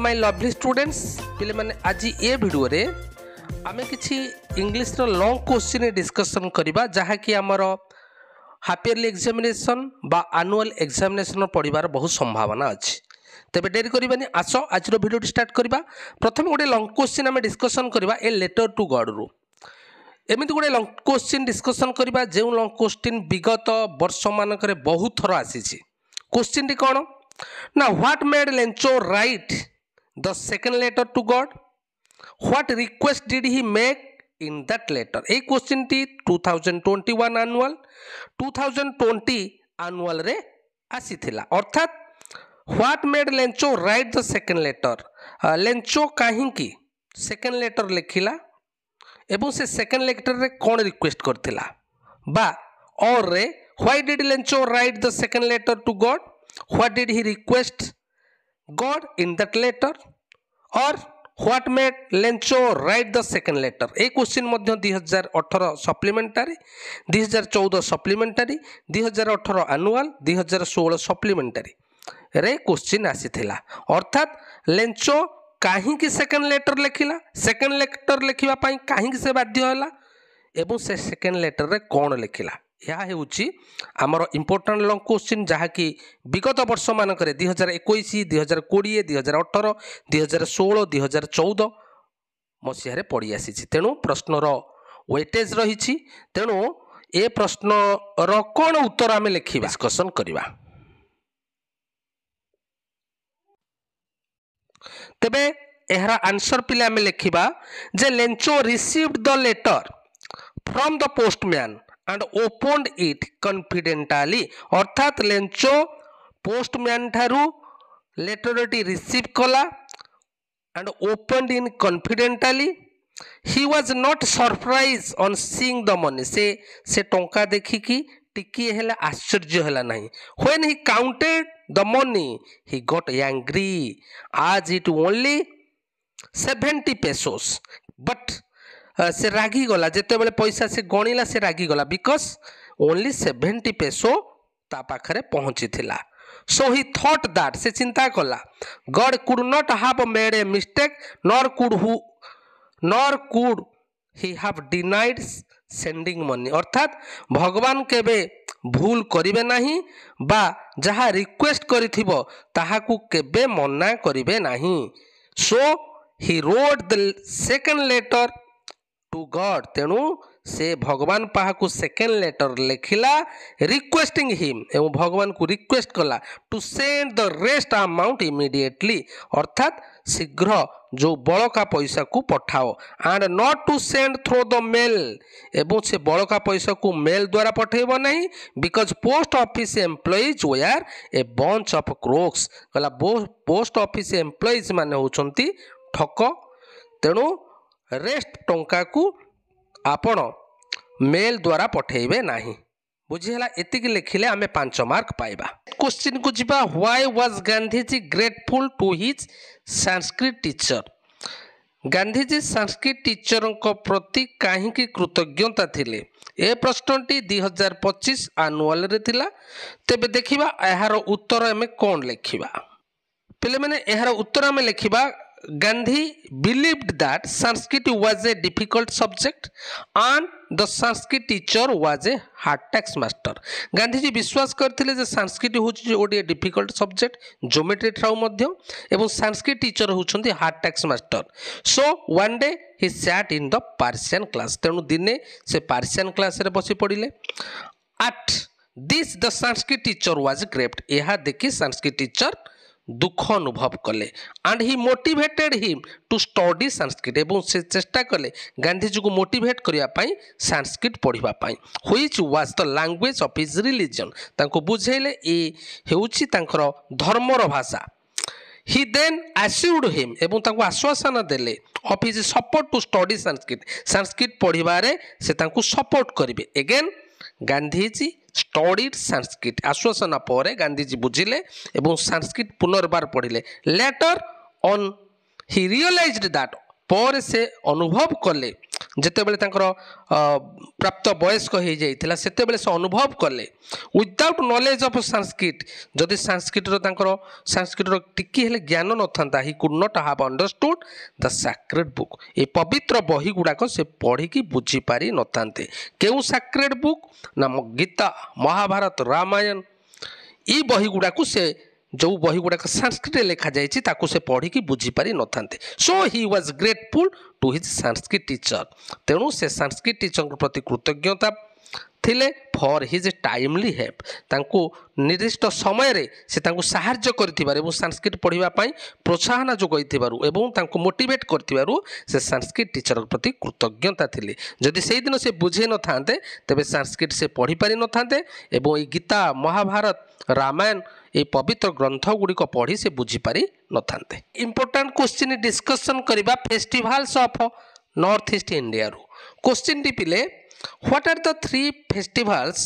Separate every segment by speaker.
Speaker 1: My lovely students पिले माने आज ये वीडियो रे आमे किछि इंग्लिश रो लॉन्ग क्वेश्चन डिस्कशन करबा जहा कि हमर हाफ ईयरली एग्जामिनेशन बा एनुअल एग्जामिनेशन पढ़िबार बहुत संभावना अछि। तेबे देरी करबानी आसो आज रो वीडियो स्टार्ट करबा। प्रथम गोटे लॉन्ग क्वेश्चन आमे डिस्कशन करबा ए लेटर टू गॉड रो। एमिति गोटे लॉन्ग क्वेश्चन डिस्कशन करबा जे लॉन्ग क्वेश्चन विगत वर्ष मानकरे बहुत थर आसीछि। क्वेश्चन टी कोन ना what made Lencho write the second letter to God, what request did he make in that letter. ए क्वेश्चन टी 2021 एनुअल 2020 एनुअल रे आसीथिला। अर्थात what made Lencho write the second letter, Lencho काहींकी सेकंड लेटर लिखिला एवं से सेकंड लेटर रे कोन रिक्वेस्ट करथिला बा और रे why did Lencho write the second letter to God, what did he request God in that letter, or what made Lencho write the second letter। A question Madhya 2018 supplementary, 2014 supplementary, 2018 annual, 2016 supplementary रे question आसीथिला। अर्थात Lencho काहे कि second letter लिखिला, second letter लिखिबा पई काहे कि से बाध्य होला एवं से सेकंड लेटर रे कोन लिखिला। यह होउची आमर इंपोर्टेंट लॉन्ग क्वेश्चन जहा कि विगत वर्ष मानक 2021, 2020, 2018, 2016, 2014 मसीह पड़ी आसी। तेणु प्रश्नर वेटेज रही। तेणु ए प्रश्नर कौन उत्तर आम लिखा डिस्कसन करवा। तेबे एहर आंसर पिले आम लिखा जे Lencho received the letter from the postman and opened it confidently। अर्थात लेंचो पोस्टमैन ठारू लेटर टी रिसीव कला and opened in confidently। he was not surprised on seeing the money। से टंका देखी कि टिकी हेला आश्चर्य हेला नहीं। when he counted the money he got angry as it only 70 pesos। but से रागी गला जेते बेले पैसा से गणिला से रागी गला बिकॉज ओनली 70 पेसो ता पाखरे पहुंची थिला। सो ही थॉट दैट से चिंता कला God could not have made a mistake nor could he have denied sending money. अर्थात भगवान केबे भूल करिवे नाही बा जहा रिक्वेस्ट करिथिबो ताहाकू केबे मना करिवे नाही। So he wrote the second letter to God. तेणु से भगवान पाहाकू सेकेंड लेटर लिखिला रिक्वेस्टिंग हिम एवं भगवान को रिक्वेस्ट कला to send the rest amount immediately. अर्थात शीघ्र जो बड़का पैसा को पठाओ and not to send through the mail एवं से बड़का पैसा को मेल द्वारा पठेब नहीं because post office employees were a bunch of crooks. कहला पोस्ट ऑफिस एम्प्लॉइज माने होचंती ठक। तेणु रेस्ट टंका को आपण मेल द्वारा पठेबे नाही। बुझीला एतिक लिखिले आमे 5 मार्क पाइबा। क्वेश्चन को जिबा why was Gandhiji grateful to his Sanskrit teacher. Gandhiji Sanskrit teacher को प्रति काहे की कृतज्ञता थिले। ए प्रश्नटी 2025 एनुअल रे थिला। तेबे देखिबा एहार उत्तर हमें कोन लिखिबा। पहले माने एहार उत्तर हमें लिखिबा Gandhi believed that Sanskrit was a difficult subject and the Sanskrit teacher was a hard tax master। Gandhi ji विश्वास करथिले जे संस्कृत होची ओडी डिफिकल्ट सब्जेक्ट ज्योमेट्री ठाउ मध्य एवं संस्कृत टीचर होचंती hard taskmaster. So one day he sat in the Persian class. तेणु दिने से पार्शियन क्लास रे बसी पड़िले। At this the Sanskrit teacher was grieved. यह देखि संस्कृत टीचर दुख अनुभव कले and he motivated him to study Sanskrit एवं से चेष्टा कले गांधीजी को मोटिवेट करिया पई संस्कृत पढ़िबा पई which was the language of his religion. तांको बुझेले ए हेउची तांकर धर्मर भाषा। ही देन एश्योर्ड हिम एवं तांको आश्वासन देले of his support to study Sanskrit. Sanskrit पढ़िबारे से तांको सपोर्ट करिवे। Again Gandhiji studied Sanskrit. आश्वासन पर गांधीजी बुझिले एवं संस्कृत पुनर्बार पढ़िले। Later on he realized that पर से अनुभव कले ଯେତେବେଳେ ତାଙ୍କର ପ୍ରାପ୍ତ ବୟସ୍କ ହେଇଯାଇଥିଲା ସେତେବେଳେ ସେ ଅନୁଭବ କଲେ ୱିଦାଉଟ୍ ନଲେଜ ଅଫ୍ ସାଂସ୍କ୍ରିଟ ଯଦି ସାଂସ୍କ୍ରିଟର ଟିକିଏ ହେଲେ ଜ୍ଞାନ ନଥାନ୍ତା he could not have understood the sacred book ଏ ପବିତ୍ର ବହି ଗୁଡ଼ାକ ସେ ପଢ଼ିକି ବୁଝିପାରି ନଥାନ୍ତେ କେଉଁ ସାକ୍ରେଡ୍ ବୁକ୍ ନା ଗୀତା ମହାଭାରତ ରାମାୟଣ এই ବହି ଗୁଡ଼ାକୁ ସେ ଯେଉଁ ବହି ଗୁଡ଼ାକ ସାଂସ୍କ୍ରିଟରେ ଲେଖାଯାଇଛି ତାକୁ ସେ ପଢ଼ିକି ବୁଝିପାରି ନଥାନ୍ତେ so he was grateful to his Sanskrit teacher ତେଣୁ ସେ ସାଂସ୍କ୍ରିଟ ଟିଚରଙ୍କ ପ୍ରତି କୃତଜ୍ଞତା ଥିଲେ ଫର୍ ହିଜ୍ ଟାଇମଲି ହେଲ୍ପ ତାଙ୍କୁ ନିର୍ଦ୍ଦିଷ୍ଟ ସମୟରେ ସେ ତାଙ୍କୁ ସାହାଯ୍ୟ କରିଥିବାରୁ ଏବଂ ସାଂସ୍କ୍ରିଟ ପଢ଼ିବା ପାଇଁ ପ୍ରୋତ୍ସାହନ ଯୋଗାଇଥିବାରୁ ଏବଂ ତାଙ୍କୁ ମୋଟିଭେଟ୍ କରିଥିବାରୁ ସେ ସାଂସ୍କ୍ରିଟ ଟିଚରଙ୍କ ପ୍ରତି କୃତଜ୍ଞତା ଥିଲେ ଯଦି ସେଇଦିନ ସେ ବୁଝେଇ ନଥାନ୍ତେ ତେବେ ସାଂସ୍କ୍ରିଟ ସେ ପଢ଼ିପାରି ନଥାନ୍ତେ ଏବଂ ଏଇ ଗୀତା ମହାଭାରତ ରାମାୟଣ এই পবিত্র গ্রন্থ গুড়িক পড়ি সে বুঝিপারি নথান্তে ইম্পর্টাট কোশ্চিন ডিসকসন করা ফেস্টিভালস অফ নর্থ ইস্ট ইন্ডিয়ারু কোশ্চিনটি পিলে what are the three festivals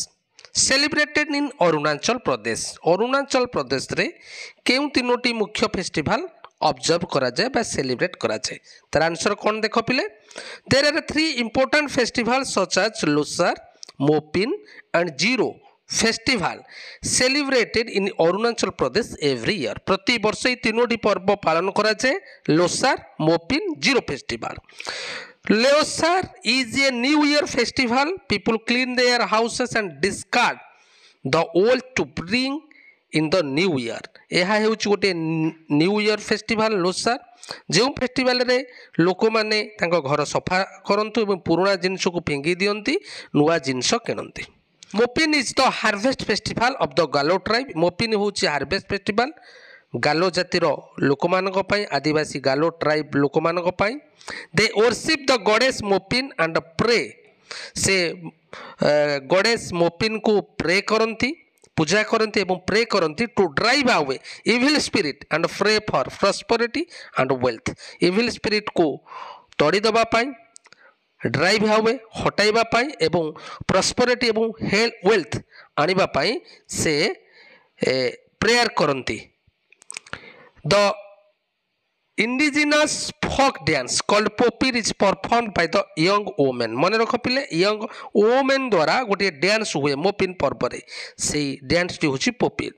Speaker 1: celebrated in Arunachal প্রদেশে কেউ তিনোটি মুখ্য ফেস্টিভাল অবজর্ভ করা যায় বা সেলিব্রেট করা যায় তার আনসর কোন দেখো পিলে there are three important festival such as Losar Mopin and Ziro festival celebrated in Arunachal Pradesh every year प्रति वर्ष ये तीनोटी पर्व पालन करा जाए Losar Mopin Ziro festival Losar is a new year festival people clean their houses and discard the old to bring in the new year यह गोटे न्यू ईयर फेस्टिवल लोसार जो फेस्टिवल रे लोक मैंने घर सफा करंतु एवं पुराना जिनस को फिंगी दियंती नुआ जिनस किणती Mopin is the harvest festival of the Galo tribe Mopin हूँ हार्वेस्ट फेस्टिवल गालो जातिर लोक आदिवासी गालो ट्राइब लोक they worship the goddess Mopin and pray से गॉडेस मोपिन को प्रे करती पूजा करती एवं प्रे करती to drive away evil spirit and pray for prosperity and wealth evil spirit को तड़ी दवापाई ड्राइव हावे हटाइबा पाई एवं प्रॉस्पेरिटी एवं वेल्थ आनिबा पाई से प्रेयर करती the indigenous folk dance called Popir is performed by the young women मन रख पिले यंग वोमेन द्वारा गोटे डांस हुए मोपिन पर्व रे से डांस टी होची Popir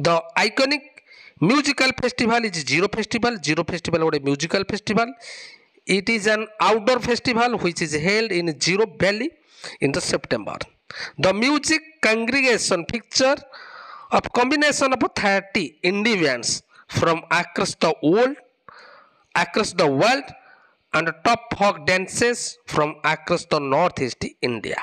Speaker 1: the iconic musical festival is Ziro festival गोटे musical festival It is an outdoor festival which is held in Zero Valley in the September. The music congregation picture of combination of 30 individuals from across the world and top folk dances from across the northeast India.